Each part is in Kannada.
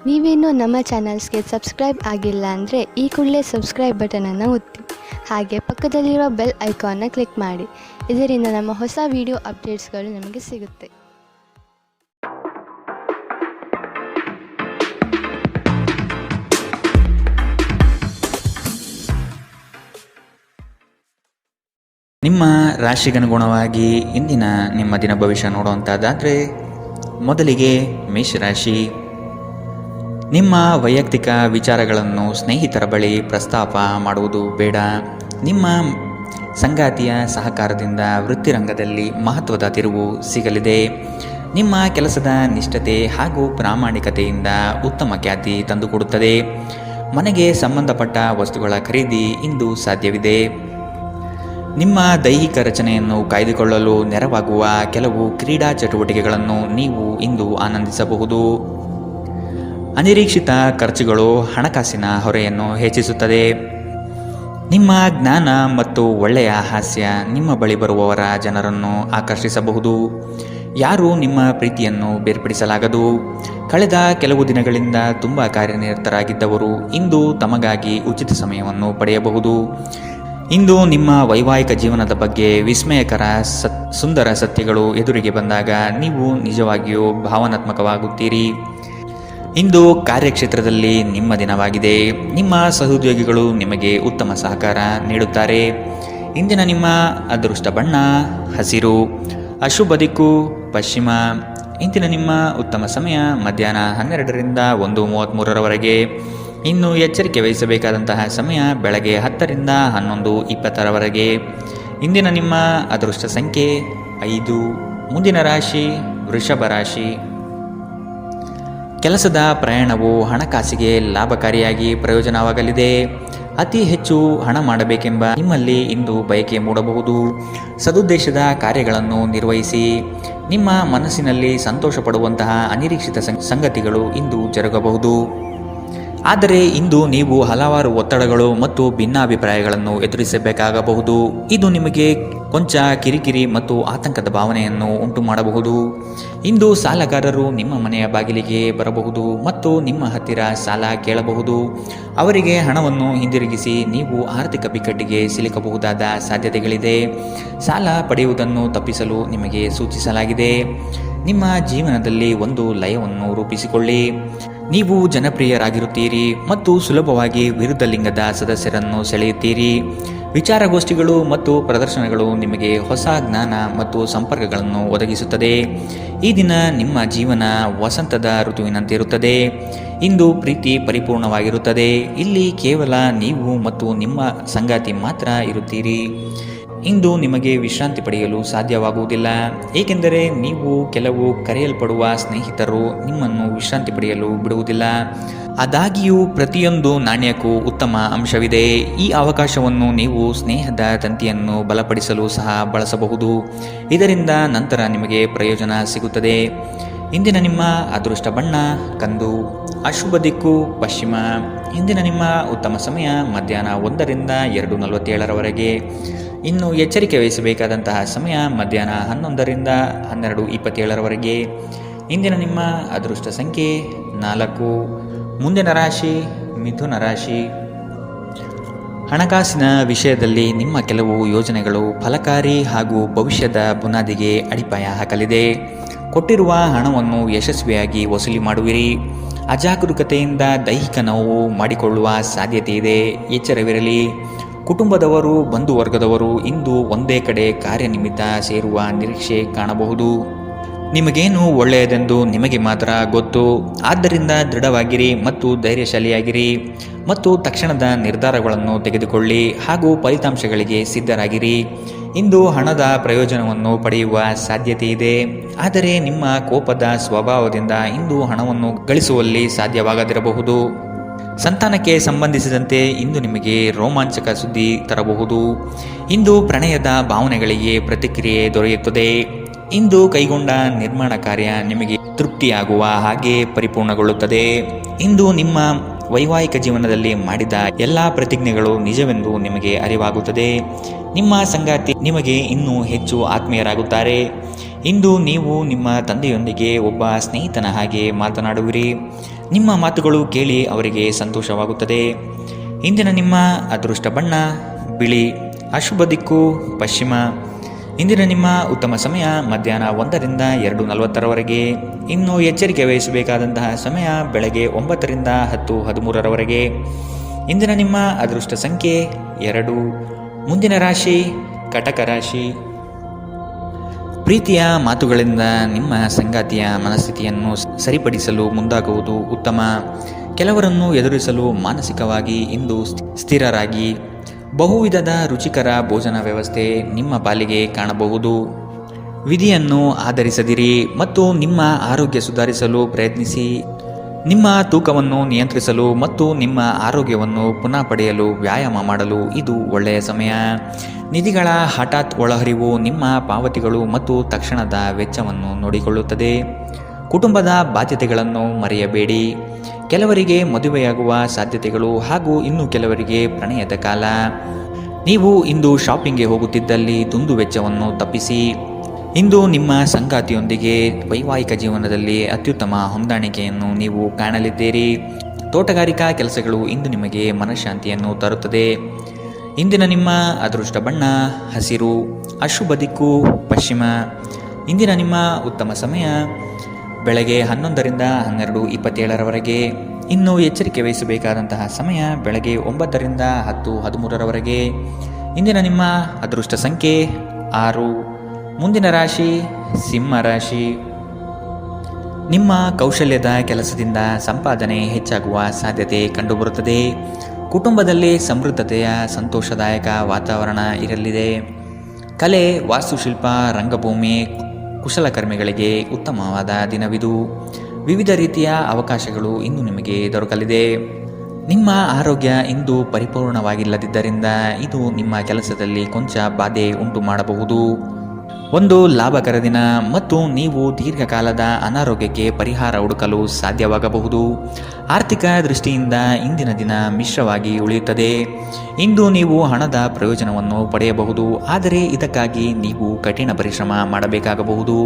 ನೀವೇನೂ ನಮ್ಮ ಚಾನಲ್ಸ್ಗೆ ಸಬ್ಸ್ಕ್ರೈಬ್ ಆಗಿಲ್ಲ ಅಂದರೆ ಈ ಕೂಡಲೇ ಸಬ್ಸ್ಕ್ರೈಬ್ ಬಟನನ್ನು ಒತ್ತಿ. ಹಾಗೆ ಪಕ್ಕದಲ್ಲಿರೋ ಬೆಲ್ ಐಕಾನ್ನ ಕ್ಲಿಕ್ ಮಾಡಿ. ಇದರಿಂದ ನಮ್ಮ ಹೊಸ ವಿಡಿಯೋ ಅಪ್ಡೇಟ್ಸ್ಗಳು ನಿಮಗೆ ಸಿಗುತ್ತೆ. ನಿಮ್ಮ ರಾಶಿಗನುಗುಣವಾಗಿ ಇಂದಿನ ನಿಮ್ಮ ದಿನ ಭವಿಷ್ಯ ನೋಡುವಂಥದ್ದಾದರೆ ಮೊದಲಿಗೆ ಮೇಷರಾಶಿ. ನಿಮ್ಮ ವೈಯಕ್ತಿಕ ವಿಚಾರಗಳನ್ನು ಸ್ನೇಹಿತರ ಬಳಿ ಪ್ರಸ್ತಾಪ ಮಾಡುವುದು ಬೇಡ. ನಿಮ್ಮ ಸಂಗಾತಿಯ ಸಹಕಾರದಿಂದ ವೃತ್ತಿರಂಗದಲ್ಲಿ ಮಹತ್ವದ ತಿರುವು ಸಿಗಲಿದೆ. ನಿಮ್ಮ ಕೆಲಸದ ನಿಷ್ಠತೆ ಹಾಗೂ ಪ್ರಾಮಾಣಿಕತೆಯಿಂದ ಉತ್ತಮ ಖ್ಯಾತಿ ತಂದುಕೊಡುತ್ತದೆ. ಮನೆಗೆ ಸಂಬಂಧಪಟ್ಟ ವಸ್ತುಗಳ ಖರೀದಿ ಇಂದು ಸಾಧ್ಯವಿದೆ. ನಿಮ್ಮ ದೈಹಿಕ ರಚನೆಯನ್ನು ಕಾಯ್ದುಕೊಳ್ಳಲು ನೆರವಾಗುವ ಕೆಲವು ಕ್ರೀಡಾ ಚಟುವಟಿಕೆಗಳನ್ನು ನೀವು ಇಂದು ಆನಂದಿಸಬಹುದು. ಅನಿರೀಕ್ಷಿತ ಖರ್ಚುಗಳು ಹಣಕಾಸಿನ ಹೊರೆಯನ್ನು ಹೆಚ್ಚಿಸುತ್ತದೆ. ನಿಮ್ಮ ಜ್ಞಾನ ಮತ್ತು ಒಳ್ಳೆಯ ಹಾಸ್ಯ ನಿಮ್ಮ ಬಳಿ ಬರುವವರ ಜನರನ್ನು ಆಕರ್ಷಿಸಬಹುದು. ಯಾರೂ ನಿಮ್ಮ ಪ್ರೀತಿಯನ್ನು ಬೇರ್ಪಡಿಸಲಾಗದು. ಕಳೆದ ಕೆಲವು ದಿನಗಳಿಂದ ತುಂಬ ಕಾರ್ಯನಿರತರಾಗಿದ್ದವರು ಇಂದು ತಮಗಾಗಿ ಉಚಿತ ಸಮಯವನ್ನು ಪಡೆಯಬಹುದು. ಇಂದು ನಿಮ್ಮ ವೈವಾಹಿಕ ಜೀವನದ ಬಗ್ಗೆ ವಿಸ್ಮಯಕರ ಸುಂದರ ಸತ್ಯಗಳು ಎದುರಿಗೆ ಬಂದಾಗ ನೀವು ನಿಜವಾಗಿಯೂ ಭಾವನಾತ್ಮಕವಾಗುತ್ತೀರಿ. ಇಂದು ಕಾರ್ಯಕ್ಷೇತ್ರದಲ್ಲಿ ನಿಮ್ಮ ದಿನವಾಗಿದೆ. ನಿಮ್ಮ ಸಹೋದ್ಯೋಗಿಗಳು ನಿಮಗೆ ಉತ್ತಮ ಸಹಕಾರ ನೀಡುತ್ತಾರೆ. ಇಂದಿನ ನಿಮ್ಮ ಅದೃಷ್ಟ ಬಣ್ಣ ಹಸಿರು, ಅಶುಭ ದಿಕ್ಕು ಪಶ್ಚಿಮ. ಇಂದಿನ ನಿಮ್ಮ ಉತ್ತಮ ಸಮಯ ಮಧ್ಯಾಹ್ನ 12ರಿಂದ 1:33ರವರೆಗೆ. ಇನ್ನು ಎಚ್ಚರಿಕೆ ವಹಿಸಬೇಕಾದಂತಹ ಸಮಯ ಬೆಳಗ್ಗೆ 10ರಿಂದ 11:20ರವರೆಗೆ. ಇಂದಿನ ನಿಮ್ಮ ಅದೃಷ್ಟ ಸಂಖ್ಯೆ 5. ಮುಂದಿನ ರಾಶಿ ವೃಷಭ ರಾಶಿ. ಕೆಲಸದ ಪ್ರಯಾಣವು ಹಣಕಾಸಿಗೆ ಲಾಭಕಾರಿಯಾಗಿ ಪ್ರಯೋಜನವಾಗಲಿದೆ. ಅತಿ ಹೆಚ್ಚು ಹಣ ಮಾಡಬೇಕೆಂಬ ನಿಮ್ಮಲ್ಲಿ ಇಂದು ಬಯಕೆ ಮೂಡಬಹುದು. ಸದುದ್ದೇಶದ ಕಾರ್ಯಗಳನ್ನು ನಿರ್ವಹಿಸಿ. ನಿಮ್ಮ ಮನಸ್ಸಿನಲ್ಲಿ ಸಂತೋಷ ಪಡುವಂತಹ ಅನಿರೀಕ್ಷಿತ ಸಂಗತಿಗಳು ಇಂದು ಜರುಗಬಹುದು. ಆದರೆ ಇಂದು ನೀವು ಹಲವಾರು ಒತ್ತಡಗಳು ಮತ್ತು ಭಿನ್ನಾಭಿಪ್ರಾಯಗಳನ್ನು ಎದುರಿಸಬೇಕಾಗಬಹುದು. ಇದು ನಿಮಗೆ ಕೊಂಚ ಕಿರಿಕಿರಿ ಮತ್ತು ಆತಂಕದ ಭಾವನೆಯನ್ನು ಉಂಟು ಮಾಡಬಹುದು. ಇಂದು ಸಾಲಗಾರರು ನಿಮ್ಮ ಮನೆಯ ಬಾಗಿಲಿಗೆ ಬರಬಹುದು ಮತ್ತು ನಿಮ್ಮ ಹತ್ತಿರ ಸಾಲ ಕೇಳಬಹುದು. ಅವರಿಗೆ ಹಣವನ್ನು ಹಿಂದಿರುಗಿಸಿ ನೀವು ಆರ್ಥಿಕ ಬಿಕ್ಕಟ್ಟಿಗೆ ಸಿಲುಕಬಹುದಾದ ಸಾಧ್ಯತೆಗಳಿದೆ. ಸಾಲ ಪಡೆಯುವುದನ್ನು ತಪ್ಪಿಸಲು ನಿಮಗೆ ಸೂಚಿಸಲಾಗಿದೆ. ನಿಮ್ಮ ಜೀವನದಲ್ಲಿ ಒಂದು ಲಯವನ್ನು ರೂಪಿಸಿಕೊಳ್ಳಿ. ನೀವು ಜನಪ್ರಿಯರಾಗಿರುತ್ತೀರಿ ಮತ್ತು ಸುಲಭವಾಗಿ ವಿರುದ್ಧ ಲಿಂಗದ ಸದಸ್ಯರನ್ನು ಸೆಳೆಯುತ್ತೀರಿ. ವಿಚಾರಗೋಷ್ಠಿಗಳು ಮತ್ತು ಪ್ರದರ್ಶನಗಳು ನಿಮಗೆ ಹೊಸ ಜ್ಞಾನ ಮತ್ತು ಸಂಪರ್ಕಗಳನ್ನು ಒದಗಿಸುತ್ತದೆ. ಈ ದಿನ ನಿಮ್ಮ ಜೀವನ ವಸಂತದ ಋತುವಿನಂತಿರುತ್ತದೆ. ಇಂದು ಪ್ರೀತಿ ಪರಿಪೂರ್ಣವಾಗಿರುತ್ತದೆ. ಇಲ್ಲಿ ಕೇವಲ ನೀವು ಮತ್ತು ನಿಮ್ಮ ಸಂಗಾತಿ ಮಾತ್ರ ಇರುತ್ತೀರಿ. ಇಂದು ನಿಮಗೆ ವಿಶ್ರಾಂತಿ ಪಡೆಯಲು ಸಾಧ್ಯವಾಗುವುದಿಲ್ಲ, ಏಕೆಂದರೆ ನೀವು ಕೆಲವು ಕರೆಯಲ್ಪಡುವ ಸ್ನೇಹಿತರು ನಿಮ್ಮನ್ನು ವಿಶ್ರಾಂತಿ ಪಡೆಯಲು ಬಿಡುವುದಿಲ್ಲ. ಆದಾಗ್ಯೂ ಪ್ರತಿಯೊಂದು ನಾಣ್ಯಕ್ಕೂ ಉತ್ತಮ ಅಂಶವಿದೆ. ಈ ಅವಕಾಶವನ್ನು ನೀವು ಸ್ನೇಹದ ತಂತಿಯನ್ನು ಬಲಪಡಿಸಲು ಸಹ ಬಳಸಬಹುದು. ಇದರಿಂದ ನಂತರ ನಿಮಗೆ ಪ್ರಯೋಜನ ಸಿಗುತ್ತದೆ. ಇಂದಿನ ನಿಮ್ಮ ಅದೃಷ್ಟ ಬಣ್ಣ ಕಂದು, ಅಶುಭ ದಿಕ್ಕು ಪಶ್ಚಿಮ. ಇಂದಿನ ನಿಮ್ಮ ಉತ್ತಮ ಸಮಯ ಮಧ್ಯಾಹ್ನ 1ರಿಂದ 2:47ರವರೆಗೆ. ಇನ್ನು ಎಚ್ಚರಿಕೆ ವಹಿಸಬೇಕಾದಂತಹ ಸಮಯ ಮಧ್ಯಾಹ್ನ 11ರಿಂದ 12:27ರವರೆಗೆ. ಇಂದಿನ ನಿಮ್ಮ ಅದೃಷ್ಟ ಸಂಖ್ಯೆ 4. ಮುಂದಿನ ರಾಶಿ ಮಿಥುನ ರಾಶಿ. ಹಣಕಾಸಿನ ವಿಷಯದಲ್ಲಿ ನಿಮ್ಮ ಕೆಲವು ಯೋಜನೆಗಳು ಫಲಕಾರಿ ಹಾಗೂ ಭವಿಷ್ಯದ ಬುನಾದಿಗೆ ಅಡಿಪಾಯ ಹಾಕಲಿದೆ. ಕೊಟ್ಟಿರುವ ಹಣವನ್ನು ಯಶಸ್ವಿಯಾಗಿ ವಸೂಲಿ ಮಾಡುವಿರಿ. ಅಜಾಗರೂಕತೆಯಿಂದ ದೈಹಿಕ ನೋವು ಮಾಡಿಕೊಳ್ಳುವ ಸಾಧ್ಯತೆ ಇದೆ. ಎಚ್ಚರವಿರಲಿ. ಕುಟುಂಬದವರು ಬಂಧುವರ್ಗದವರು ಇಂದು ಒಂದೇ ಕಡೆ ಕಾರ್ಯನಿಮಿತ್ತ ಸೇರುವ ನಿರೀಕ್ಷೆ ಕಾಣಬಹುದು. ನಿಮಗೇನು ಒಳ್ಳೆಯದೆಂದು ನಿಮಗೆ ಮಾತ್ರ ಗೊತ್ತು. ಆದ್ದರಿಂದ ದೃಢವಾಗಿರಿ ಮತ್ತು ಧೈರ್ಯಶಾಲಿಯಾಗಿರಿ ಮತ್ತು ತಕ್ಷಣದ ನಿರ್ಧಾರಗಳನ್ನು ತೆಗೆದುಕೊಳ್ಳಿ ಹಾಗೂ ಫಲಿತಾಂಶಗಳಿಗೆ ಸಿದ್ಧರಾಗಿರಿ. ಇಂದು ಹಣದ ಪ್ರಯೋಜನವನ್ನು ಪಡೆಯುವ ಸಾಧ್ಯತೆ ಇದೆ. ಆದರೆ ನಿಮ್ಮ ಕೋಪದ ಸ್ವಭಾವದಿಂದ ಇಂದು ಹಣವನ್ನು ಗಳಿಸುವಲ್ಲಿ ಸಾಧ್ಯವಾಗದಿರಬಹುದು. ಸಂತಾನಕ್ಕೆ ಸಂಬಂಧಿಸಿದಂತೆ ಇಂದು ನಿಮಗೆ ರೋಮಾಂಚಕ ಸುದ್ದಿ ತರಬಹುದು. ಇಂದು ಪ್ರಣಯದ ಭಾವನೆಗಳಿಗೆ ಪ್ರತಿಕ್ರಿಯೆ ದೊರೆಯುತ್ತದೆ. ಇಂದು ಕೈಗೊಂಡ ನಿರ್ಮಾಣ ಕಾರ್ಯ ನಿಮಗೆ ತೃಪ್ತಿಯಾಗುವ ಹಾಗೆ ಪರಿಪೂರ್ಣಗೊಳ್ಳುತ್ತದೆ. ಇಂದು ನಿಮ್ಮ ವೈವಾಹಿಕ ಜೀವನದಲ್ಲಿ ಮಾಡಿದ ಎಲ್ಲ ಪ್ರತಿಜ್ಞೆಗಳು ನಿಜವೆಂದು ನಿಮಗೆ ಅರಿವಾಗುತ್ತದೆ. ನಿಮ್ಮ ಸಂಗಾತಿ ನಿಮಗೆ ಇನ್ನೂ ಹೆಚ್ಚು ಆತ್ಮೀಯರಾಗುತ್ತಾರೆ. ಇಂದು ನೀವು ನಿಮ್ಮ ತಂದೆಯೊಂದಿಗೆ ಒಬ್ಬ ಸ್ನೇಹಿತನ ಹಾಗೆ ಮಾತನಾಡುವಿರಿ. ನಿಮ್ಮ ಮಾತುಗಳು ಕೇಳಿ ಅವರಿಗೆ ಸಂತೋಷವಾಗುತ್ತದೆ. ಇಂದಿನ ನಿಮ್ಮ ಅದೃಷ್ಟ ಬಣ್ಣ ಬಿಳಿ, ಅಶುಭ ದಿಕ್ಕು ಪಶ್ಚಿಮ. ಇಂದಿನ ನಿಮ್ಮ ಉತ್ತಮ ಸಮಯ ಮಧ್ಯಾಹ್ನ 1ರಿಂದ 2:40ರವರೆಗೆ. ಇನ್ನು ಎಚ್ಚರಿಕೆ ವಹಿಸಬೇಕಾದಂತಹ ಸಮಯ ಬೆಳಗ್ಗೆ 9ರಿಂದ 10:13ರವರೆಗೆ. ಇಂದಿನ ನಿಮ್ಮ ಅದೃಷ್ಟ ಸಂಖ್ಯೆ 2. ಮುಂದಿನ ರಾಶಿ ಕಟಕ ರಾಶಿ. ಪ್ರೀತಿಯ ಮಾತುಗಳಿಂದ ನಿಮ್ಮ ಸಂಗಾತಿಯ ಮನಸ್ಥಿತಿಯನ್ನು ಸರಿಪಡಿಸಲು ಮುಂದಾಗುವುದು ಉತ್ತಮ. ಕೆಲವರನ್ನು ಎದುರಿಸಲು ಮಾನಸಿಕವಾಗಿ ಇಂದು ಸ್ಥಿರರಾಗಿ. ಬಹುವಿಧದ ರುಚಿಕರ ಭೋಜನ ವ್ಯವಸ್ಥೆ ನಿಮ್ಮ ಪಾಲಿಗೆ ಕಾಣಬಹುದು. ವಿಧಿಯನ್ನು ಆಧರಿಸದಿರಿ ಮತ್ತು ನಿಮ್ಮ ಆರೋಗ್ಯ ಸುಧಾರಿಸಲು ಪ್ರಯತ್ನಿಸಿ. ನಿಮ್ಮ ತೂಕವನ್ನು ನಿಯಂತ್ರಿಸಲು ಮತ್ತು ನಿಮ್ಮ ಆರೋಗ್ಯವನ್ನು ಪುನಃ ಪಡೆಯಲು ವ್ಯಾಯಾಮ ಮಾಡಲು ಇದು ಒಳ್ಳೆಯ ಸಮಯ. ನಿಧಿಗಳ ಹಠಾತ್ ಒಳಹರಿವು ನಿಮ್ಮ ಪಾವತಿಗಳು ಮತ್ತು ತಕ್ಷಣದ ವೆಚ್ಚವನ್ನು ನೋಡಿಕೊಳ್ಳುತ್ತದೆ. ಕುಟುಂಬದ ಬಾಧ್ಯತೆಗಳನ್ನು ಮರೆಯಬೇಡಿ. ಕೆಲವರಿಗೆ ಮದುವೆಯಾಗುವ ಸಾಧ್ಯತೆಗಳು ಹಾಗೂ ಇನ್ನು ಕೆಲವರಿಗೆ ಪ್ರಣಯದ ಕಾಲ. ನೀವು ಇಂದು ಶಾಪಿಂಗ್ಗೆ ಹೋಗುತ್ತಿದ್ದಲ್ಲಿ ದುಂದು ವೆಚ್ಚವನ್ನು ತಪ್ಪಿಸಿ. ಇಂದು ನಿಮ್ಮ ಸಂಗಾತಿಯೊಂದಿಗೆ ವೈವಾಹಿಕ ಜೀವನದಲ್ಲಿ ಅತ್ಯುತ್ತಮ ಹೊಂದಾಣಿಕೆಯನ್ನು ನೀವು ಕಾಣಲಿದ್ದೀರಿ. ತೋಟಗಾರಿಕಾ ಕೆಲಸಗಳು ಇಂದು ನಿಮಗೆ ಮನಃಶಾಂತಿಯನ್ನು ತರುತ್ತದೆ. ಇಂದಿನ ನಿಮ್ಮ ಅದೃಷ್ಟ ಬಣ್ಣ ಹಸಿರು, ಅಶುಭ ದಿಕ್ಕು ಪಶ್ಚಿಮ. ಇಂದಿನ ನಿಮ್ಮ ಉತ್ತಮ ಸಮಯ ಬೆಳಗ್ಗೆ 11ರಿಂದ 12:27ರವರೆಗೆ. ಇನ್ನು ಎಚ್ಚರಿಕೆ ವಹಿಸಬೇಕಾದಂತಹ ಸಮಯ ಬೆಳಗ್ಗೆ 9ರಿಂದ 10:13ರವರೆಗೆ. ಇಂದಿನ ನಿಮ್ಮ ಅದೃಷ್ಟ ಸಂಖ್ಯೆ 6. ಮುಂದಿನ ರಾಶಿ ಸಿಂಹ ರಾಶಿ. ನಿಮ್ಮ ಕೌಶಲ್ಯದ ಕೆಲಸದಿಂದ ಸಂಪಾದನೆ ಹೆಚ್ಚಾಗುವ ಸಾಧ್ಯತೆ ಕಂಡುಬರುತ್ತದೆ. ಕುಟುಂಬದಲ್ಲಿ ಸಮೃದ್ಧತೆಯ ಸಂತೋಷದಾಯಕ ವಾತಾವರಣ ಇರಲಿದೆ. ಕಲೆ, ವಾಸ್ತುಶಿಲ್ಪ, ರಂಗಭೂಮಿ, ಕುಶಲಕರ್ಮಿಗಳಿಗೆ ಉತ್ತಮವಾದ ದಿನವಿದು. ವಿವಿಧ ರೀತಿಯ ಅವಕಾಶಗಳು ಇಂದು ನಿಮಗೆ ದೊರಕಲಿದೆ. ನಿಮ್ಮ ಆರೋಗ್ಯ ಇಂದು ಪರಿಪೂರ್ಣವಾಗಿಲ್ಲದಿದ್ದರಿಂದ ಇದು ನಿಮ್ಮ ಕೆಲಸದಲ್ಲಿ ಕೊಂಚ ಬಾಧೆ ಉಂಟು ಮಾಡಬಹುದು. ಒಂದು ಲಾಭಕರ ದಿನ ಮತ್ತು ನೀವು ದೀರ್ಘಕಾಲದ ಅನಾರೋಗ್ಯಕ್ಕೆ ಪರಿಹಾರ ಹುಡುಕಲು ಸಾಧ್ಯವಾಗಬಹುದು. ಆರ್ಥಿಕ ದೃಷ್ಟಿಯಿಂದ ಇಂದಿನ ದಿನ ಮಿಶ್ರವಾಗಿ ಉಳಿಯುತ್ತದೆ. ಇಂದು ನೀವು ಹಣದ ಪ್ರಯೋಜನವನ್ನು ಪಡೆಯಬಹುದು, ಆದರೆ ಇದಕ್ಕಾಗಿ ನೀವು ಕಠಿಣ ಪರಿಶ್ರಮ ಮಾಡಬೇಕಾಗಬಹುದು.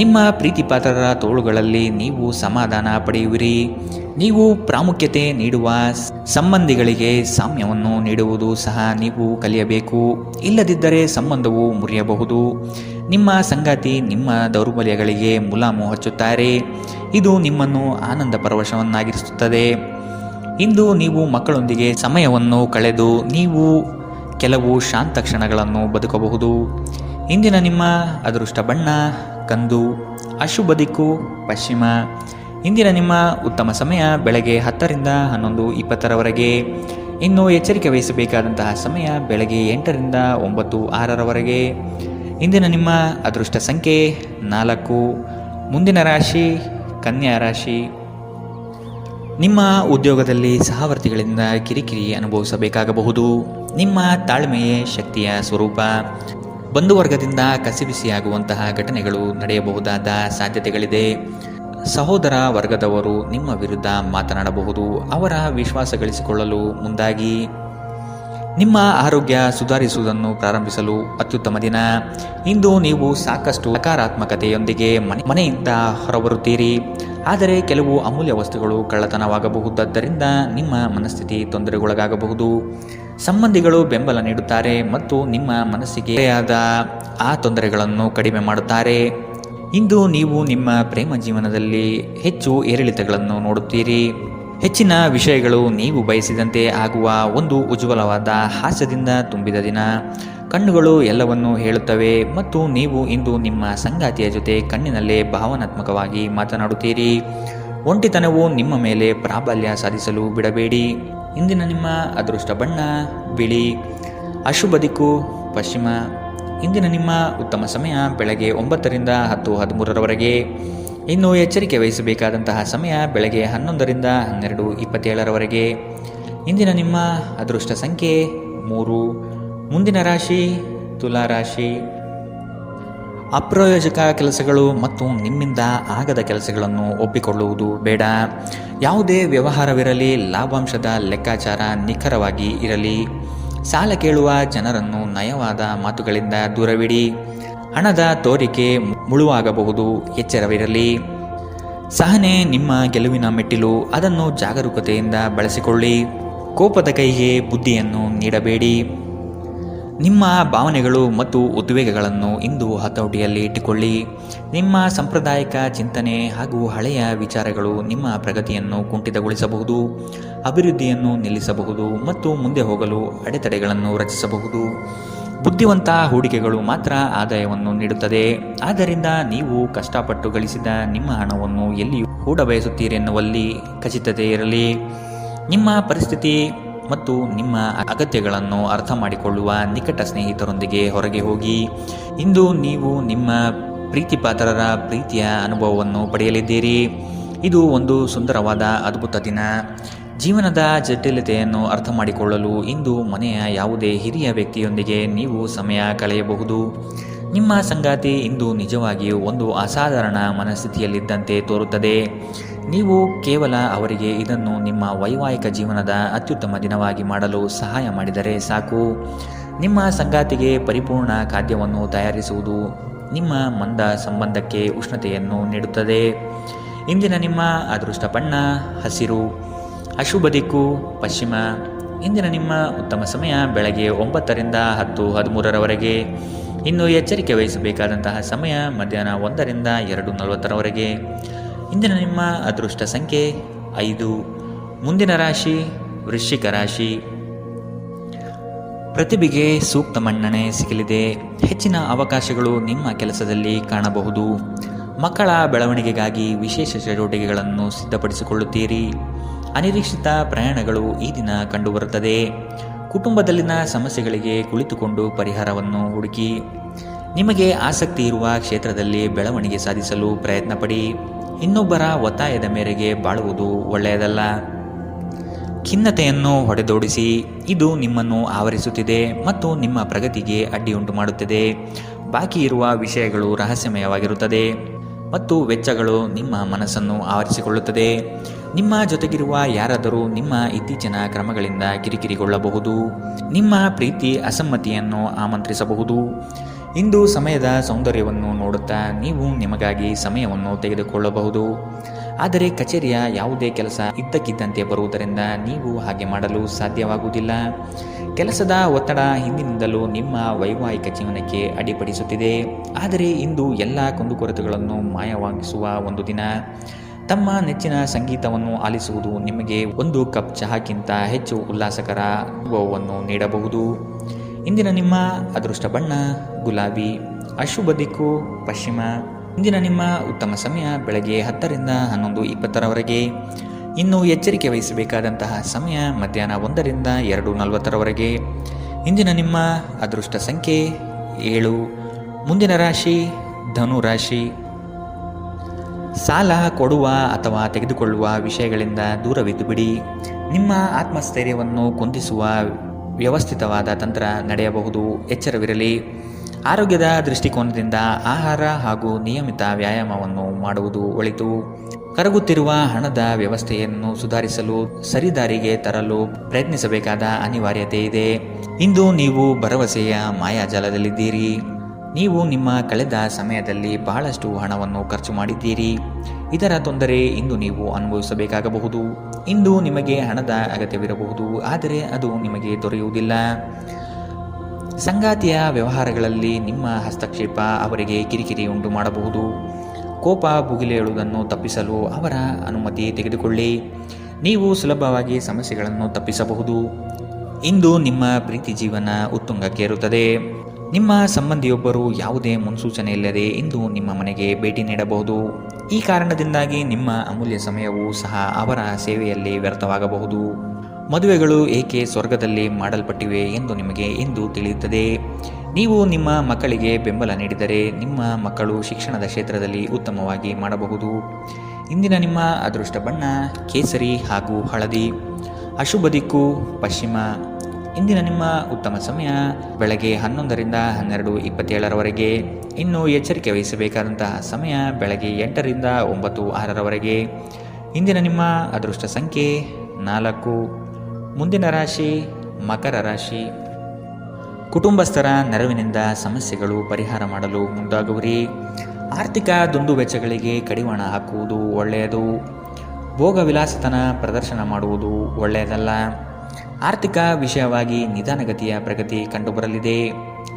ನಿಮ್ಮ ಪ್ರೀತಿಪಾತ್ರರ ತೋಳುಗಳಲ್ಲಿ ನೀವು ಸಮಾಧಾನ ಪಡೆಯುವಿರಿ. ನೀವು ಪ್ರಾಮುಖ್ಯತೆ ನೀಡುವ ಸಂಬಂಧಿಗಳಿಗೆ ಸಾಮ್ಯವನ್ನು ನೀಡುವುದು ಸಹ ನೀವು ಕಲಿಯಬೇಕು. ಇಲ್ಲದಿದ್ದರೆ ಸಂಬಂಧವು ಮುರಿಯಬಹುದು. ನಿಮ್ಮ ಸಂಗಾತಿ ನಿಮ್ಮ ದೌರ್ಬಲ್ಯಗಳಿಗೆ ಮುಲಾಮು ಹಚ್ಚುತ್ತಾರೆ. ಇದು ನಿಮ್ಮನ್ನು ಆನಂದ ಪರವಶವನ್ನಾಗಿರಿಸುತ್ತದೆ. ಇಂದು ನೀವು ಮಕ್ಕಳೊಂದಿಗೆ ಸಮಯವನ್ನು ಕಳೆದು ನೀವು ಕೆಲವು ಶಾಂತ ಕ್ಷಣಗಳನ್ನು ಬದುಕಬಹುದು. ಇಂದಿನ ನಿಮ್ಮ ಅದೃಷ್ಟ ಬಣ್ಣ ಕಂದು, ಅಶುಭ ದಿಕ್ಕು ಪಶ್ಚಿಮ. ಇಂದಿನ ನಿಮ್ಮ ಉತ್ತಮ ಸಮಯ ಬೆಳಗ್ಗೆ 10ರಿಂದ 11:20ರವರೆಗೆ. ಇನ್ನು ಎಚ್ಚರಿಕೆ ವಹಿಸಬೇಕಾದಂತಹ ಸಮಯ ಬೆಳಗ್ಗೆ 8ರಿಂದ 9:06ರವರೆಗೆ. ಇಂದಿನ ನಿಮ್ಮ ಅದೃಷ್ಟ ಸಂಖ್ಯೆ 4. ಮುಂದಿನ ರಾಶಿ ಕನ್ಯಾ ರಾಶಿ. ನಿಮ್ಮ ಉದ್ಯೋಗದಲ್ಲಿ ಸಹವರ್ತಿಗಳಿಂದ ಕಿರಿಕಿರಿ ಅನುಭವಿಸಬೇಕಾಗಬಹುದು. ನಿಮ್ಮ ತಾಳ್ಮೆಯೇ ಶಕ್ತಿಯ ಸ್ವರೂಪ. ಬಂಧುವರ್ಗದಿಂದ ಕಸಿಬಿಸಿಯಾಗುವಂತಹ ಘಟನೆಗಳು ನಡೆಯಬಹುದಾದ ಸಾಧ್ಯತೆಗಳಿದೆ. ಸಹೋದರ ವರ್ಗದವರು ನಿಮ್ಮ ವಿರುದ್ಧ ಮಾತನಾಡಬಹುದು. ಅವರ ವಿಶ್ವಾಸ ಗಳಿಸಿಕೊಳ್ಳಲು ಮುಂದಾಗಿ. ನಿಮ್ಮ ಆರೋಗ್ಯ ಸುಧಾರಿಸುವುದನ್ನು ಪ್ರಾರಂಭಿಸಲು ಅತ್ಯುತ್ತಮ ದಿನ. ಇಂದು ನೀವು ಸಾಕಷ್ಟು ಸಕಾರಾತ್ಮಕತೆಯೊಂದಿಗೆ ಮನೆಯಿಂದ ಹೊರಬರುತ್ತೀರಿ. ಆದರೆ ಕೆಲವು ಅಮೂಲ್ಯ ವಸ್ತುಗಳು ಕಳ್ಳತನವಾಗಬಹುದಾದ್ದರಿಂದ ನಿಮ್ಮ ಮನಸ್ಥಿತಿ ತೊಂದರೆಗೊಳಗಾಗಬಹುದು. ಸಂಬಂಧಿಗಳು ಬೆಂಬಲ ನೀಡುತ್ತಾರೆ ಮತ್ತು ನಿಮ್ಮ ಮನಸ್ಸಿಗೆ ಆದ ಆ ತೊಂದರೆಗಳನ್ನು ಕಡಿಮೆ ಮಾಡುತ್ತಾರೆ. ಇಂದು ನೀವು ನಿಮ್ಮ ಪ್ರೇಮ ಜೀವನದಲ್ಲಿ ಹೆಚ್ಚು ಏರಿಳಿತಗಳನ್ನು ನೋಡುತ್ತೀರಿ. ಹೆಚ್ಚಿನ ವಿಷಯಗಳು ನೀವು ಬಯಸಿದಂತೆ ಆಗುವ ಒಂದು ಉಜ್ವಲವಾದ ಹಾಸ್ಯದಿಂದ ತುಂಬಿದ ದಿನ. ಕಣ್ಣುಗಳು ಎಲ್ಲವನ್ನೂ ಹೇಳುತ್ತವೆ ಮತ್ತು ನೀವು ಇಂದು ನಿಮ್ಮ ಸಂಗಾತಿಯ ಜೊತೆ ಕಣ್ಣಿನಲ್ಲೇ ಭಾವನಾತ್ಮಕವಾಗಿ ಮಾತನಾಡುತ್ತೀರಿ. ಒಂಟಿತನವು ನಿಮ್ಮ ಮೇಲೆ ಪ್ರಾಬಲ್ಯ ಸಾಧಿಸಲು ಬಿಡಬೇಡಿ. ಇಂದಿನ ನಿಮ್ಮ ಅದೃಷ್ಟ ಬಣ್ಣ ಬಿಳಿ, ಅಶುಭ ದಿಕ್ಕು ಪಶ್ಚಿಮ. ಇಂದಿನ ನಿಮ್ಮ ಉತ್ತಮ ಸಮಯ ಬೆಳಗ್ಗೆ 9ರಿಂದ 10:13ರವರೆಗೆ. ಇನ್ನು ಎಚ್ಚರಿಕೆ ವಹಿಸಬೇಕಾದಂತಹ ಸಮಯ ಬೆಳಗ್ಗೆ 11ರಿಂದ 12:27ರವರೆಗೆ. ಇಂದಿನ ನಿಮ್ಮ ಅದೃಷ್ಟ ಸಂಖ್ಯೆ 3. ಮುಂದಿನ ರಾಶಿ ತುಲಾ ರಾಶಿ. ಅಪ್ರಯೋಜಕ ಕೆಲಸಗಳು ಮತ್ತು ನಿಮ್ಮಿಂದ ಆಗದ ಕೆಲಸಗಳನ್ನು ಒಪ್ಪಿಕೊಳ್ಳುವುದು ಬೇಡ. ಯಾವುದೇ ವ್ಯವಹಾರವಿರಲಿ ಲಾಭಾಂಶದ ಲೆಕ್ಕಾಚಾರ ನಿಖರವಾಗಿ ಇರಲಿ. ಸಾಲ ಕೇಳುವ ಜನರನ್ನು ನಯವಾದ ಮಾತುಗಳಿಂದ ದೂರವಿಡಿ. ಹಣದ ತೋರಿಕೆ ಮುಳುವಾಗಬಹುದು, ಎಚ್ಚರವಿರಲಿ. ಸಹನೆ ನಿಮ್ಮ ಗೆಲುವಿನ ಮೆಟ್ಟಿಲು, ಅದನ್ನು ಜಾಗರೂಕತೆಯಿಂದ ಬಳಸಿಕೊಳ್ಳಿ. ಕೋಪದ ಕೈಗೆ ಬುದ್ಧಿಯನ್ನು ನೀಡಬೇಡಿ. ನಿಮ್ಮ ಭಾವನೆಗಳು ಮತ್ತು ಉದ್ವೇಗಗಳನ್ನು ಇಂದು ಹತೋಟಿಯಲ್ಲಿ ಇಟ್ಟುಕೊಳ್ಳಿ. ನಿಮ್ಮ ಸಾಂಪ್ರದಾಯಿಕ ಚಿಂತನೆ ಹಾಗೂ ಹಳೆಯ ವಿಚಾರಗಳು ನಿಮ್ಮ ಪ್ರಗತಿಯನ್ನು ಕುಂಠಿತಗೊಳಿಸಬಹುದು, ಅಭಿವೃದ್ಧಿಯನ್ನು ನಿಲ್ಲಿಸಬಹುದು ಮತ್ತು ಮುಂದೆ ಹೋಗಲು ಅಡೆತಡೆಗಳನ್ನು ರಚಿಸಬಹುದು. ಬುದ್ಧಿವಂತ ಹೂಡಿಕೆಗಳು ಮಾತ್ರ ಆದಾಯವನ್ನು ನೀಡುತ್ತದೆ. ಆದ್ದರಿಂದ ನೀವು ಕಷ್ಟಪಟ್ಟು ಗಳಿಸಿದ ನಿಮ್ಮ ಹಣವನ್ನು ಎಲ್ಲಿಯೂ ಹೂಡಬಯಸುತ್ತೀರೆನ್ನುವಲ್ಲಿ ಖಚಿತತೆ ಇರಲಿ. ನಿಮ್ಮ ಪರಿಸ್ಥಿತಿ ಮತ್ತು ನಿಮ್ಮ ಅಗತ್ಯಗಳನ್ನು ಅರ್ಥ ಮಾಡಿಕೊಳ್ಳುವ ನಿಕಟ ಸ್ನೇಹಿತರೊಂದಿಗೆ ಹೊರಗೆ ಹೋಗಿ. ಇಂದು ನೀವು ನಿಮ್ಮ ಪ್ರೀತಿಪಾತ್ರರ ಪ್ರೀತಿಯ ಅನುಭವವನ್ನು ಪಡೆಯಲಿದ್ದೀರಿ. ಇದು ಒಂದು ಸುಂದರವಾದ ಅದ್ಭುತ ದಿನ. ಜೀವನದ ಜಟಿಲತೆಯನ್ನು ಅರ್ಥ ಮಾಡಿಕೊಳ್ಳಲು ಇಂದು ಮನೆಯ ಯಾವುದೇ ಹಿರಿಯ ವ್ಯಕ್ತಿಯೊಂದಿಗೆ ನೀವು ಸಮಯ ಕಳೆಯಬಹುದು. ನಿಮ್ಮ ಸಂಗಾತಿ ಇಂದು ನಿಜವಾಗಿಯೂ ಒಂದು ಅಸಾಧಾರಣ ಮನಸ್ಥಿತಿಯಲ್ಲಿದ್ದಂತೆ ತೋರುತ್ತದೆ. ನೀವು ಕೇವಲ ಅವರಿಗೆ ಇದನ್ನು ನಿಮ್ಮ ವೈವಾಹಿಕ ಜೀವನದ ಅತ್ಯುತ್ತಮ ದಿನವಾಗಿ ಮಾಡಲು ಸಹಾಯ ಮಾಡಿದರೆ ಸಾಕು. ನಿಮ್ಮ ಸಂಗಾತಿಗೆ ಪರಿಪೂರ್ಣ ಖಾದ್ಯವನ್ನು ತಯಾರಿಸುವುದು ನಿಮ್ಮ ಮಂದ ಸಂಬಂಧಕ್ಕೆ ಉಷ್ಣತೆಯನ್ನು ನೀಡುತ್ತದೆ. ಇಂದಿನ ನಿಮ್ಮ ಅದೃಷ್ಟ ಬಣ್ಣ ಹಸಿರು, ಅಶುಭ ದಿಕ್ಕು ಪಶ್ಚಿಮ. ಇಂದಿನ ನಿಮ್ಮ ಉತ್ತಮ ಸಮಯ ಬೆಳಗ್ಗೆ 9ರಿಂದ 10:13ರವರೆಗೆ. ಇನ್ನು ಎಚ್ಚರಿಕೆ ವಹಿಸಬೇಕಾದಂತಹ ಸಮಯ ಮಧ್ಯಾಹ್ನ 1ರಿಂದ 2:40ರವರೆಗೆ. ಇಂದಿನ ನಿಮ್ಮ ಅದೃಷ್ಟ ಸಂಖ್ಯೆ 5. ಮುಂದಿನ ರಾಶಿ ವೃಶ್ಚಿಕ ರಾಶಿ. ಪ್ರತಿಭೆಗೆ ಸೂಕ್ತ ಮನ್ನಣೆ ಸಿಗಲಿದೆ. ಹೆಚ್ಚಿನ ಅವಕಾಶಗಳು ನಿಮ್ಮ ಕೆಲಸದಲ್ಲಿ ಕಾಣಬಹುದು. ಮಕ್ಕಳ ಬೆಳವಣಿಗೆಗಾಗಿ ವಿಶೇಷ ಚಟುವಟಿಕೆಗಳನ್ನು ಸಿದ್ಧಪಡಿಸಿಕೊಳ್ಳುತ್ತೀರಿ. ಅನಿರೀಕ್ಷಿತ ಪ್ರಯಾಣಗಳು ಈ ದಿನ ಕಂಡುಬರುತ್ತದೆ. ಕುಟುಂಬದಲ್ಲಿನ ಸಮಸ್ಯೆಗಳಿಗೆ ಕುಳಿತುಕೊಂಡು ಪರಿಹಾರವನ್ನು ಹುಡುಕಿ. ನಿಮಗೆ ಆಸಕ್ತಿ ಇರುವ ಕ್ಷೇತ್ರದಲ್ಲಿ ಬೆಳವಣಿಗೆ ಸಾಧಿಸಲು ಪ್ರಯತ್ನ ಪಡಿ. ಇನ್ನೊಬ್ಬರ ಒತ್ತಾಯದ ಮೇರೆಗೆ ಬಾಳುವುದು ಒಳ್ಳೆಯದಲ್ಲ. ಖಿನ್ನತೆಯನ್ನು ಹೊಡೆದೋಡಿಸಿ. ಇದು ನಿಮ್ಮನ್ನು ಆವರಿಸುತ್ತಿದೆ ಮತ್ತು ನಿಮ್ಮ ಪ್ರಗತಿಗೆ ಅಡ್ಡಿಯುಂಟು ಮಾಡುತ್ತದೆ. ಬಾಕಿ ಇರುವ ವಿಷಯಗಳು ರಹಸ್ಯಮಯವಾಗಿರುತ್ತದೆ ಮತ್ತು ವೆಚ್ಚಗಳು ನಿಮ್ಮ ಮನಸ್ಸನ್ನು ಆವರಿಸಿಕೊಳ್ಳುತ್ತದೆ. ನಿಮ್ಮ ಜೊತೆಗಿರುವ ಯಾರಾದರೂ ನಿಮ್ಮ ಇತ್ತೀಚಿನ ಕ್ರಮಗಳಿಂದ ಕಿರಿಕಿರಿಗೊಳ್ಳಬಹುದು. ನಿಮ್ಮ ಪ್ರೀತಿ ಅಸಮ್ಮತಿಯನ್ನು ಆಮಂತ್ರಿಸಬಹುದು. ಇಂದು ಸಮಯದ ಸೌಂದರ್ಯವನ್ನು ನೋಡುತ್ತಾ ನೀವು ನಿಮಗಾಗಿ ಸಮಯವನ್ನು ತೆಗೆದುಕೊಳ್ಳಬಹುದು. ಆದರೆ ಕಚೇರಿಯ ಯಾವುದೇ ಕೆಲಸ ಇದ್ದಕ್ಕಿದ್ದಂತೆ ಬರುವುದರಿಂದ ನೀವು ಹಾಗೆ ಮಾಡಲು ಸಾಧ್ಯವಾಗುವುದಿಲ್ಲ. ಕೆಲಸದ ಒತ್ತಡ ಹಿಂದಿನಿಂದಲೂ ನಿಮ್ಮ ವೈವಾಹಿಕ ಜೀವನಕ್ಕೆ ಅಡ್ಡಿಪಡಿಸುತ್ತಿದೆ. ಆದರೆ ಇಂದು ಎಲ್ಲ ಕುಂದುಕೊರತೆಗಳನ್ನು ಮಾಯವಾಗಿಸುವ ಒಂದು ದಿನ. ತಮ್ಮ ನೆಚ್ಚಿನ ಸಂಗೀತವನ್ನು ಆಲಿಸುವುದು ನಿಮಗೆ ಒಂದು ಕಪ್ ಚಹಾಕ್ಕಿಂತ ಹೆಚ್ಚು ಉಲ್ಲಾಸಕರ ಅನುಭವವನ್ನು ನೀಡಬಹುದು. ಇಂದಿನ ನಿಮ್ಮ ಅದೃಷ್ಟ ಬಣ್ಣ ಗುಲಾಬಿ, ಅಶುಭ ದಿಕ್ಕು ಪಶ್ಚಿಮ. ಇಂದಿನ ನಿಮ್ಮ ಉತ್ತಮ ಸಮಯ ಬೆಳಗ್ಗೆ 10ರಿಂದ 11:20ರವರೆಗೆ. ಇನ್ನು ಎಚ್ಚರಿಕೆ ವಹಿಸಬೇಕಾದಂತಹ ಸಮಯ ಮಧ್ಯಾಹ್ನ 1ರಿಂದ 2:40ರವರೆಗೆ. ಇಂದಿನ ನಿಮ್ಮ ಅದೃಷ್ಟ ಸಂಖ್ಯೆ 7. ಮುಂದಿನ ರಾಶಿ ಧನು ರಾಶಿ. ಸಾಲ ಕೊಡುವ ಅಥವಾ ತೆಗೆದುಕೊಳ್ಳುವ ವಿಷಯಗಳಿಂದ ದೂರವಿದ್ದು ಬಿಡಿ. ನಿಮ್ಮ ಆತ್ಮಸ್ಥೈರ್ಯವನ್ನು ಕುಂದಿಸುವ ವ್ಯವಸ್ಥಿತವಾದ ತಂತ್ರ ನಡೆಯಬಹುದು. ಎಚ್ಚರವಿರಲಿ. ಆರೋಗ್ಯದ ದೃಷ್ಟಿಕೋನದಿಂದ ಆಹಾರ ಹಾಗೂ ನಿಯಮಿತ ವ್ಯಾಯಾಮವನ್ನು ಮಾಡುವುದು ಒಳಿತು. ಕರಗುತ್ತಿರುವ ಹಣದ ವ್ಯವಸ್ಥೆಯನ್ನು ಸುಧಾರಿಸಲು ಸರಿದಾರಿಗೆ ತರಲು ಪ್ರಯತ್ನಿಸಬೇಕಾದ ಅನಿವಾರ್ಯತೆ ಇದೆ. ಇಂದು ನೀವು ಭರವಸೆಯ ಮಾಯಾಜಾಲದಲ್ಲಿದ್ದೀರಿ. ನೀವು ನಿಮ್ಮ ಕಳೆದ ಸಮಯದಲ್ಲಿ ಬಹಳಷ್ಟು ಹಣವನ್ನು ಖರ್ಚು ಮಾಡಿದ್ದೀರಿ. ಇದರ ತೊಂದರೆ ಇಂದು ನೀವು ಅನುಭವಿಸಬೇಕಾಗಬಹುದು. ಇಂದು ನಿಮಗೆ ಹಣದ ಅಗತ್ಯವಿರಬಹುದು, ಆದರೆ ಅದು ನಿಮಗೆ ದೊರೆಯುವುದಿಲ್ಲ. ಸಂಗಾತಿಯ ವ್ಯವಹಾರಗಳಲ್ಲಿ ನಿಮ್ಮ ಹಸ್ತಕ್ಷೇಪ ಅವರಿಗೆ ಕಿರಿಕಿರಿ ಉಂಟು ಮಾಡಬಹುದು. ಕೋಪ ಭುಗಿಲೇಳುವುದನ್ನು ತಪ್ಪಿಸಲು ಅವರ ಅನುಮತಿ ತೆಗೆದುಕೊಳ್ಳಿ. ನೀವು ಸುಲಭವಾಗಿ ಸಮಸ್ಯೆಗಳನ್ನು ತಪ್ಪಿಸಬಹುದು. ಇಂದು ನಿಮ್ಮ ಪ್ರೀತಿ ಜೀವನ ಉತ್ತುಂಗಕ್ಕೇರುತ್ತದೆ. ನಿಮ್ಮ ಸಂಬಂಧಿಯೊಬ್ಬರು ಯಾವುದೇ ಮುನ್ಸೂಚನೆ ಇಲ್ಲದೆ ಇಂದು ನಿಮ್ಮ ಮನೆಗೆ ಭೇಟಿ ನೀಡಬಹುದು. ಈ ಕಾರಣದಿಂದಾಗಿ ನಿಮ್ಮ ಅಮೂಲ್ಯ ಸಮಯವೂ ಸಹ ಅವರ ಸೇವೆಯಲ್ಲಿ ವ್ಯರ್ಥವಾಗಬಹುದು. ಮದುವೆಗಳು ಏಕೆ ಸ್ವರ್ಗದಲ್ಲಿ ಮಾಡಲ್ಪಟ್ಟಿವೆ ಎಂದು ನಿಮಗೆ ಇಂದು ತಿಳಿಯುತ್ತದೆ. ನೀವು ನಿಮ್ಮ ಮಕ್ಕಳಿಗೆ ಬೆಂಬಲ ನೀಡಿದರೆ ನಿಮ್ಮ ಮಕ್ಕಳು ಶಿಕ್ಷಣದ ಕ್ಷೇತ್ರದಲ್ಲಿ ಉತ್ತಮವಾಗಿ ಮಾಡಬಹುದು. ಇಂದಿನ ನಿಮ್ಮ ಅದೃಷ್ಟ ಬಣ್ಣ ಕೇಸರಿ ಹಾಗೂ ಹಳದಿ, ಅಶುಭ ದಿಕ್ಕು ಪಶ್ಚಿಮ. ಇಂದಿನ ನಿಮ್ಮ ಉತ್ತಮ ಸಮಯ ಬೆಳಗ್ಗೆ 11ರಿಂದ 12:27ರವರೆಗೆ. ಇನ್ನು ಎಚ್ಚರಿಕೆ ವಹಿಸಬೇಕಾದಂತಹ ಸಮಯ ಬೆಳಗ್ಗೆ 8ರಿಂದ 9:06ರವರೆಗೆ. ಇಂದಿನ ನಿಮ್ಮ ಅದೃಷ್ಟ ಸಂಖ್ಯೆ 4. ಮುಂದಿನ ರಾಶಿ ಮಕರ ರಾಶಿ. ಕುಟುಂಬಸ್ಥರ ನೆರವಿನಿಂದ ಸಮಸ್ಯೆಗಳು ಪರಿಹಾರ ಮಾಡಲು ಮುಂದಾಗುವಿರಿ. ಆರ್ಥಿಕ ದುಂದುವೆಚ್ಚಗಳಿಗೆ ಕಡಿವಾಣ ಹಾಕುವುದು ಒಳ್ಳೆಯದು. ಭೋಗ ವಿಲಾಸತನ ಪ್ರದರ್ಶನ ಮಾಡುವುದು ಒಳ್ಳೆಯದಲ್ಲ. ಆರ್ಥಿಕ ವಿಷಯವಾಗಿ ನಿಧಾನಗತಿಯ ಪ್ರಗತಿ ಕಂಡುಬರಲಿದೆ.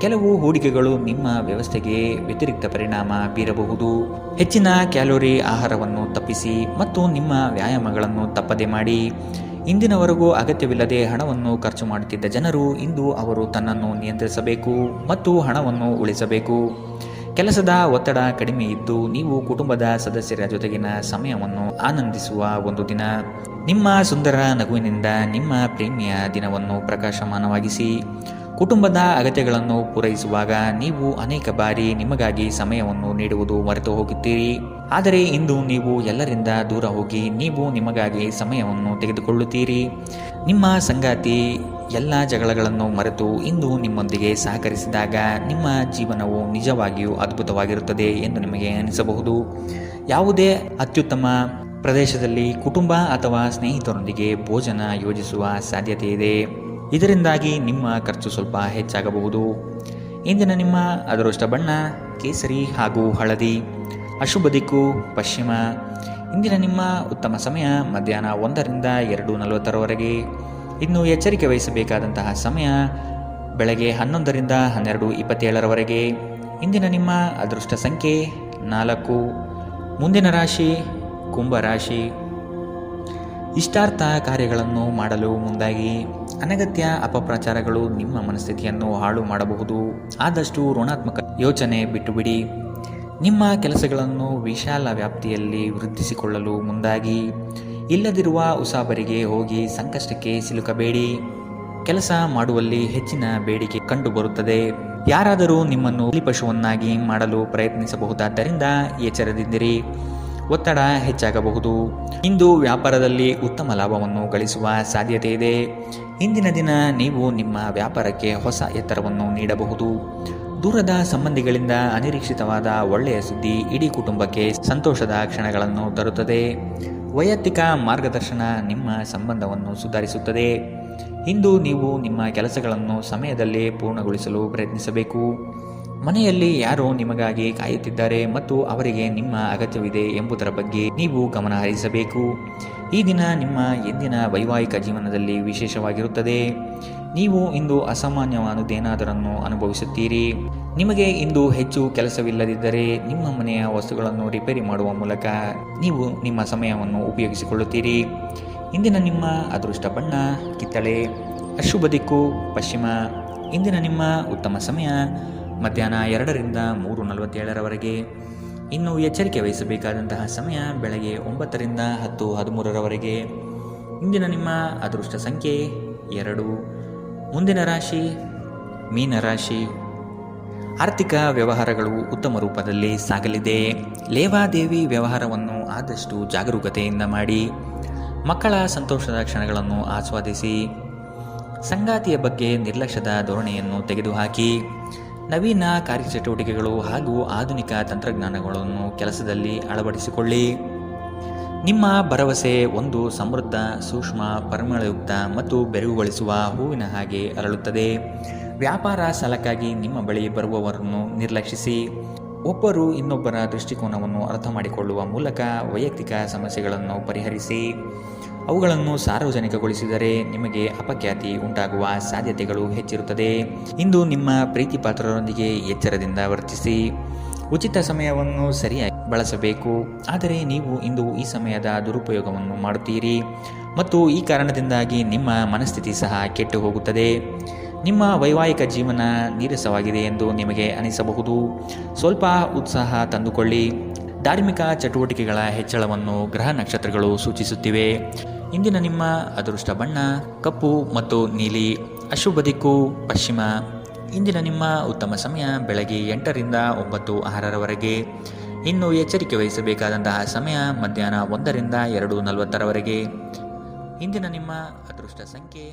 ಕೆಲವು ಹೂಡಿಕೆಗಳು ನಿಮ್ಮ ವ್ಯವಸ್ಥೆಗೆ ವ್ಯತಿರಿಕ್ತ ಪರಿಣಾಮ ಬೀರಬಹುದು. ಹೆಚ್ಚಿನ ಕ್ಯಾಲೋರಿ ಆಹಾರವನ್ನು ತಪ್ಪಿಸಿ ಮತ್ತು ನಿಮ್ಮ ವ್ಯಾಯಾಮಗಳನ್ನು ತಪ್ಪದೆ ಮಾಡಿ. ಇಂದಿನವರೆಗೂ ಅಗತ್ಯವಿಲ್ಲದೆ ಹಣವನ್ನು ಖರ್ಚು ಮಾಡುತ್ತಿದ್ದ ಜನರು ಇಂದು ಅವರು ತನ್ನನ್ನು ನಿಯಂತ್ರಿಸಬೇಕು ಮತ್ತು ಹಣವನ್ನು ಉಳಿಸಬೇಕು. ಕೆಲಸದ ಒತ್ತಡ ಕಡಿಮೆ ಇದ್ದು ನೀವು ಕುಟುಂಬದ ಸದಸ್ಯರ ಜೊತೆಗಿನ ಸಮಯವನ್ನು ಆನಂದಿಸುವ ಒಂದು ದಿನ. ನಿಮ್ಮ ಸುಂದರ ನಗುವಿನಿಂದ ನಿಮ್ಮ ಪ್ರೇಮಿಯ ದಿನವನ್ನು ಪ್ರಕಾಶಮಾನವಾಗಿಸಿ. ಕುಟುಂಬದ ಅಗತ್ಯಗಳನ್ನು ಪೂರೈಸುವಾಗ ನೀವು ಅನೇಕ ಬಾರಿ ನಿಮಗಾಗಿ ಸಮಯವನ್ನು ನೀಡುವುದು ಮರೆತು ಹೋಗುತ್ತೀರಿ. ಆದರೆ ಇಂದು ನೀವು ಎಲ್ಲರಿಂದ ದೂರ ಹೋಗಿ ನೀವು ನಿಮಗಾಗಿ ಸಮಯವನ್ನು ತೆಗೆದುಕೊಳ್ಳುತ್ತೀರಿ. ನಿಮ್ಮ ಸಂಗಾತಿ ಎಲ್ಲ ಜಗಳಗಳನ್ನು ಮರೆತು ಇಂದು ನಿಮ್ಮೊಂದಿಗೆ ಸಹಕರಿಸಿದಾಗ ನಿಮ್ಮ ಜೀವನವು ನಿಜವಾಗಿಯೂ ಅದ್ಭುತವಾಗಿರುತ್ತದೆ ಎಂದು ನಿಮಗೆ ಅನಿಸಬಹುದು. ಯಾವುದೇ ಅತ್ಯುತ್ತಮ ಪ್ರದೇಶದಲ್ಲಿ ಕುಟುಂಬ ಅಥವಾ ಸ್ನೇಹಿತರೊಂದಿಗೆ ಭೋಜನ ಯೋಜಿಸುವ ಸಾಧ್ಯತೆ ಇದೆ. ಇದರಿಂದಾಗಿ ನಿಮ್ಮ ಖರ್ಚು ಸ್ವಲ್ಪ ಹೆಚ್ಚಾಗಬಹುದು. ಇಂದಿನ ನಿಮ್ಮ ಅದೃಷ್ಟ ಬಣ್ಣ ಕೇಸರಿ ಹಾಗೂ ಹಳದಿ. ಅಶುಭ ದಿಕ್ಕು ಪಶ್ಚಿಮ. ಇಂದಿನ ನಿಮ್ಮ ಉತ್ತಮ ಸಮಯ ಮಧ್ಯಾಹ್ನ 1ರಿಂದ 2:40 ಇನ್ನು ಎಚ್ಚರಿಕೆ ವಹಿಸಬೇಕಾದಂತಹ ಸಮಯ ಬೆಳಗ್ಗೆ 11ರಿಂದ 12:27 ಇಂದಿನ ನಿಮ್ಮ ಅದೃಷ್ಟ ಸಂಖ್ಯೆ 4. ಮುಂದಿನ ರಾಶಿ ಕುಂಭರಾಶಿ. ಇಷ್ಟಾರ್ಥ ಕಾರ್ಯಗಳನ್ನು ಮಾಡಲು ಮುಂದಾಗಿ. ಅನಗತ್ಯ ಅಪಪ್ರಚಾರಗಳು ನಿಮ್ಮ ಮನಸ್ಥಿತಿಯನ್ನು ಹಾಳು ಮಾಡಬಹುದು. ಆದಷ್ಟು ಋಣಾತ್ಮಕ ಯೋಚನೆ ಬಿಟ್ಟುಬಿಡಿ. ನಿಮ್ಮ ಕೆಲಸಗಳನ್ನು ವಿಶಾಲ ವ್ಯಾಪ್ತಿಯಲ್ಲಿ ವೃದ್ಧಿಸಿಕೊಳ್ಳಲು ಮುಂದಾಗಿ. ಇಲ್ಲದಿರುವ ಉಸಾಬರಿಗೆ ಹೋಗಿ ಸಂಕಷ್ಟಕ್ಕೆ ಸಿಲುಕಬೇಡಿ. ಕೆಲಸ ಮಾಡುವಲ್ಲಿ ಹೆಚ್ಚಿನ ಬೇಡಿಕೆ ಕಂಡುಬರುತ್ತದೆ. ಯಾರಾದರೂ ನಿಮ್ಮನ್ನು ಬಲಿಪಶುವನ್ನಾಗಿ ಮಾಡಲು ಪ್ರಯತ್ನಿಸಬಹುದಾದ್ದರಿಂದ ಎಚ್ಚರದಿಂದಿರಿ. ಒತ್ತಡ ಹೆಚ್ಚಾಗಬಹುದು. ಇಂದು ವ್ಯಾಪಾರದಲ್ಲಿ ಉತ್ತಮ ಲಾಭವನ್ನು ಗಳಿಸುವ ಸಾಧ್ಯತೆ ಇದೆ. ಇಂದಿನ ದಿನ ನೀವು ನಿಮ್ಮ ವ್ಯಾಪಾರಕ್ಕೆ ಹೊಸ ಎತ್ತರವನ್ನು ನೀಡಬಹುದು. ದೂರದ ಸಂಬಂಧಿಗಳಿಂದ ಅನಿರೀಕ್ಷಿತವಾದ ಒಳ್ಳೆಯ ಸುದ್ದಿ ಇಡೀ ಕುಟುಂಬಕ್ಕೆ ಸಂತೋಷದ ಕ್ಷಣಗಳನ್ನು ತರುತ್ತದೆ. ವೈಯಕ್ತಿಕ ಮಾರ್ಗದರ್ಶನ ನಿಮ್ಮ ಸಂಬಂಧವನ್ನು ಸುಧಾರಿಸುತ್ತದೆ. ಇಂದು ನೀವು ನಿಮ್ಮ ಕೆಲಸಗಳನ್ನು ಸಮಯದಲ್ಲೇ ಪೂರ್ಣಗೊಳಿಸಲು ಪ್ರಯತ್ನಿಸಬೇಕು. ಮನೆಯಲ್ಲಿ ಯಾರೋ ನಿಮಗಾಗಿ ಕಾಯುತ್ತಿದ್ದಾರೆ ಮತ್ತು ಅವರಿಗೆ ನಿಮ್ಮ ಅಗತ್ಯವಿದೆ ಎಂಬುದರ ಬಗ್ಗೆ ನೀವು ಗಮನ ಹರಿಸಬೇಕು. ಈ ದಿನ ನಿಮ್ಮ ಎಂದಿನ ವೈವಾಹಿಕ ಜೀವನದಲ್ಲಿ ವಿಶೇಷವಾಗಿರುತ್ತದೆ. ನೀವು ಇಂದು ಅಸಾಮಾನ್ಯವಾದುದೇನಾದರನ್ನು ಅನುಭವಿಸುತ್ತೀರಿ. ನಿಮಗೆ ಇಂದು ಹೆಚ್ಚು ಕೆಲಸವಿಲ್ಲದಿದ್ದರೆ ನಿಮ್ಮ ಮನೆಯ ವಸ್ತುಗಳನ್ನು ರಿಪೇರಿ ಮಾಡುವ ಮೂಲಕ ನೀವು ನಿಮ್ಮ ಸಮಯವನ್ನು ಉಪಯೋಗಿಸಿಕೊಳ್ಳುತ್ತೀರಿ. ಇಂದಿನ ನಿಮ್ಮ ಅದೃಷ್ಟ ಬಣ್ಣ ಕಿತ್ತಳೆ. ಅಶುಭ ದಿಕ್ಕು ಪಶ್ಚಿಮ. ಇಂದಿನ ನಿಮ್ಮ ಉತ್ತಮ ಸಮಯ ಮಧ್ಯಾಹ್ನ 2ರಿಂದ 3:47 ಇನ್ನು ಎಚ್ಚರಿಕೆ ವಹಿಸಬೇಕಾದಂತಹ ಸಮಯ ಬೆಳಗ್ಗೆ 9ರಿಂದ 10:13 ಇಂದಿನ ನಿಮ್ಮ ಅದೃಷ್ಟ ಸಂಖ್ಯೆ 2. ಮುಂದಿನ ರಾಶಿ ಮೀನರಾಶಿ. ಆರ್ಥಿಕ ವ್ಯವಹಾರಗಳು ಉತ್ತಮ ರೂಪದಲ್ಲಿ ಸಾಗಲಿದೆ. ಲೇವಾದೇವಿ ವ್ಯವಹಾರವನ್ನು ಆದಷ್ಟು ಜಾಗರೂಕತೆಯಿಂದ ಮಾಡಿ. ಮಕ್ಕಳ ಸಂತೋಷದ ಕ್ಷಣಗಳನ್ನು ಆಸ್ವಾದಿಸಿ. ಸಂಗಾತಿಯ ಬಗ್ಗೆ ನಿರ್ಲಕ್ಷ್ಯದ ಧೋರಣೆಯನ್ನು ತೆಗೆದುಹಾಕಿ. ನವೀನ ಕಾರ್ಯಚಟುವಟಿಕೆಗಳು ಹಾಗೂ ಆಧುನಿಕ ತಂತ್ರಜ್ಞಾನಗಳನ್ನು ಕೆಲಸದಲ್ಲಿ ಅಳವಡಿಸಿಕೊಳ್ಳಿ. ನಿಮ್ಮ ಭರವಸೆ ಒಂದು ಸಮೃದ್ಧ, ಸೂಕ್ಷ್ಮ, ಪರಿಮಳಯುಕ್ತ ಮತ್ತು ಬೆರಗುಗೊಳಿಸುವ ಹೂವಿನ ಹಾಗೆ ಅರಳುತ್ತದೆ. ವ್ಯಾಪಾರ ಸಾಲಕ್ಕಾಗಿ ನಿಮ್ಮ ಬಳಿ ಬರುವವರನ್ನು ನಿರ್ಲಕ್ಷಿಸಿ. ಒಬ್ಬರು ಇನ್ನೊಬ್ಬರ ದೃಷ್ಟಿಕೋನವನ್ನು ಅರ್ಥ ಮಾಡಿಕೊಳ್ಳುವ ಮೂಲಕ ವೈಯಕ್ತಿಕ ಸಮಸ್ಯೆಗಳನ್ನು ಪರಿಹರಿಸಿ. ಅವುಗಳನ್ನು ಸಾರ್ವಜನಿಕಗೊಳಿಸಿದರೆ ನಿಮಗೆ ಅಪಖ್ಯಾತಿ ಉಂಟಾಗುವ ಸಾಧ್ಯತೆಗಳು ಹೆಚ್ಚಿರುತ್ತದೆ. ಇಂದು ನಿಮ್ಮ ಪ್ರೀತಿ ಪಾತ್ರರೊಂದಿಗೆ ಎಚ್ಚರದಿಂದ ವರ್ತಿಸಿ. ಉಚಿತ ಸಮಯವನ್ನು ಸರಿಯಾಗಿ ಬಳಸಬೇಕು. ಆದರೆ ನೀವು ಇಂದು ಈ ಸಮಯದ ದುರುಪಯೋಗವನ್ನು ಮಾಡುತ್ತೀರಿ ಮತ್ತು ಈ ಕಾರಣದಿಂದಾಗಿ ನಿಮ್ಮ ಮನಸ್ಥಿತಿ ಸಹ ಕೆಟ್ಟು ಹೋಗುತ್ತದೆ. ನಿಮ್ಮ ವೈವಾಹಿಕ ಜೀವನ ನೀರಸವಾಗಿದೆ ಎಂದು ನಿಮಗೆ ಅನಿಸಬಹುದು. ಸ್ವಲ್ಪ ಉತ್ಸಾಹ ತಂದುಕೊಳ್ಳಿ. ಧಾರ್ಮಿಕ ಚಟುವಟಿಕೆಗಳ ಹೆಚ್ಚಳವನ್ನು ಗ್ರಹ ನಕ್ಷತ್ರಗಳು ಸೂಚಿಸುತ್ತಿವೆ. ಇಂದಿನ ನಿಮ್ಮ ಅದೃಷ್ಟ ಬಣ್ಣ ಕಪ್ಪು ಮತ್ತು ನೀಲಿ. ಅಶುಭ ದಿಕ್ಕು ಪಶ್ಚಿಮ. ಇಂದಿನ ನಿಮ್ಮ ಉತ್ತಮ ಸಮಯ ಬೆಳಗ್ಗೆ 8ರಿಂದ 9:06 ಇನ್ನು ಎಚ್ಚರಿಕೆ ವಹಿಸಬೇಕಾದಂತಹ ಸಮಯ ಮಧ್ಯಾಹ್ನ 1ರಿಂದ 2:40 ಇಂದಿನ ನಿಮ್ಮ ಅದೃಷ್ಟ ಸಂಖ್ಯೆ